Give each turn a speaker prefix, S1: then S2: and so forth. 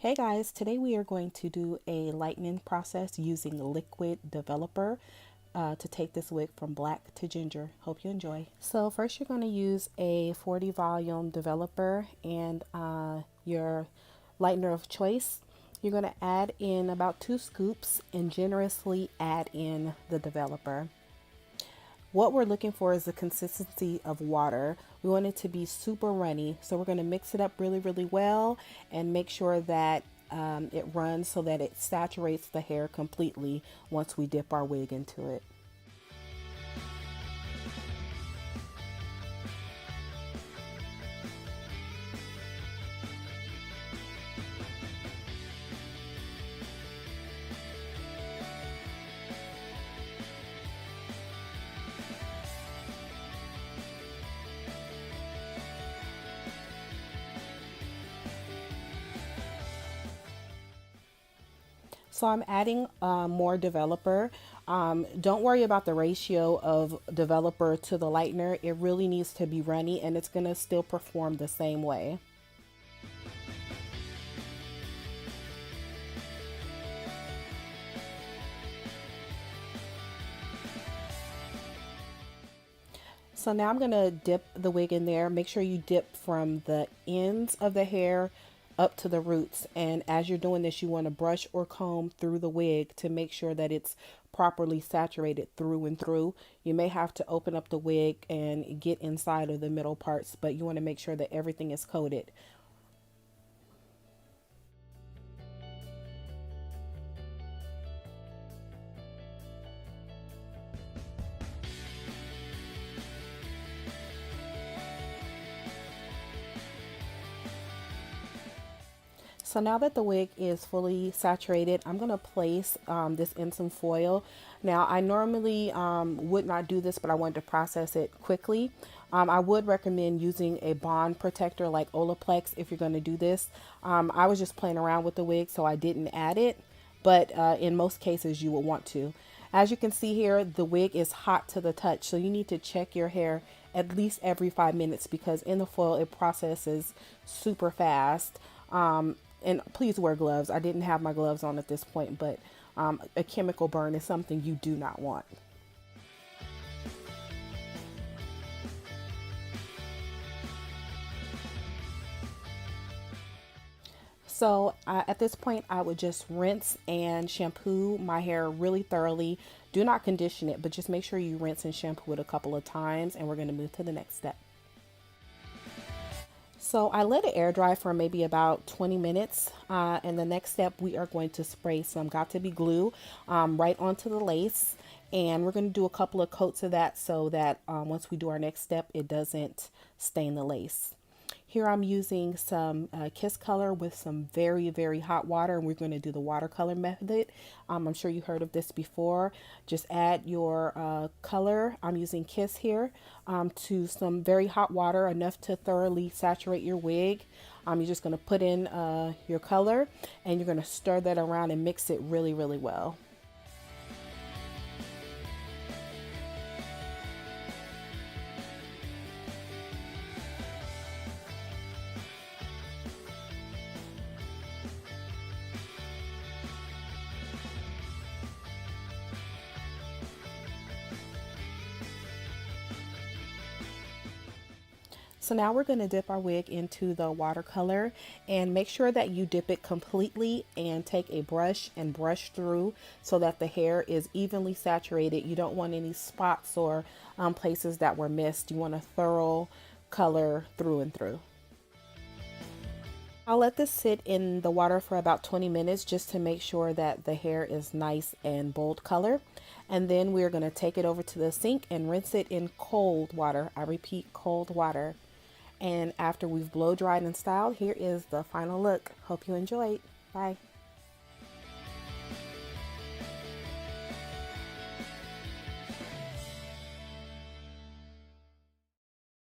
S1: Hey guys, today we are going to do a lightening process using liquid developer to take this wig from black to ginger. Hope you enjoy. So first you're going to use a 40 volume developer and your lightener of choice. You're going to add in about 2 scoops and generously add in the developer. What we're looking for is the consistency of water. We want it to be super runny. So we're going to mix it up really, really well and make sure that it runs so that it saturates the hair completely once we dip our wig into it. So I'm adding more developer. Don't worry about the ratio of developer to the lightener. It really needs to be runny and it's going to still perform the same way. So now I'm going to dip the wig in there. Make sure you dip from the ends of the hair up to the roots. And as you're doing this, you want to brush or comb through the wig to make sure that it's properly saturated through and through. You may have to open up the wig and get inside of the middle parts, but you want to make sure that everything is coated. So now that the wig is fully saturated, I'm going to place this in some foil. Now, I normally would not do this, but I wanted to process it quickly. I would recommend using a bond protector like Olaplex if you're going to do this. I was just playing around with the wig, so I didn't add it, but in most cases you will want to. As you can see here, the wig is hot to the touch, so you need to check your hair at least every 5 minutes because in the foil it processes super fast. And please wear gloves. I didn't have my gloves on at this point, but a chemical burn is something you do not want. So at this point, I would just rinse and shampoo my hair really thoroughly. Do not condition it, but just make sure you rinse and shampoo it a couple of times, and we're going to move to the next step. So I let it air dry for maybe about 20 minutes. And the next step, we are going to spray some Got To Be glue right onto the lace. And we're going to do a couple of coats of that so that once we do our next step, it doesn't stain the lace. Here I'm using some Kiss Color with some very, very hot water, and we're going to do the watercolor method. I'm sure you heard of this before. Just add your color. I'm using Kiss here to some very hot water, enough to thoroughly saturate your wig. You're just going to put in your color, and you're going to stir that around and mix it really, really well. So now we're going to dip our wig into the watercolor and make sure that you dip it completely and take a brush and brush through so that the hair is evenly saturated. You don't want any spots or places that were missed. You want a thorough color through and through. I'll let this sit in the water for about 20 minutes just to make sure that the hair is nice and bold color. And then we're going to take it over to the sink and rinse it in cold water. I repeat, cold water. And after we've blow dried and styled, here is the final look. Hope you enjoyed. Bye.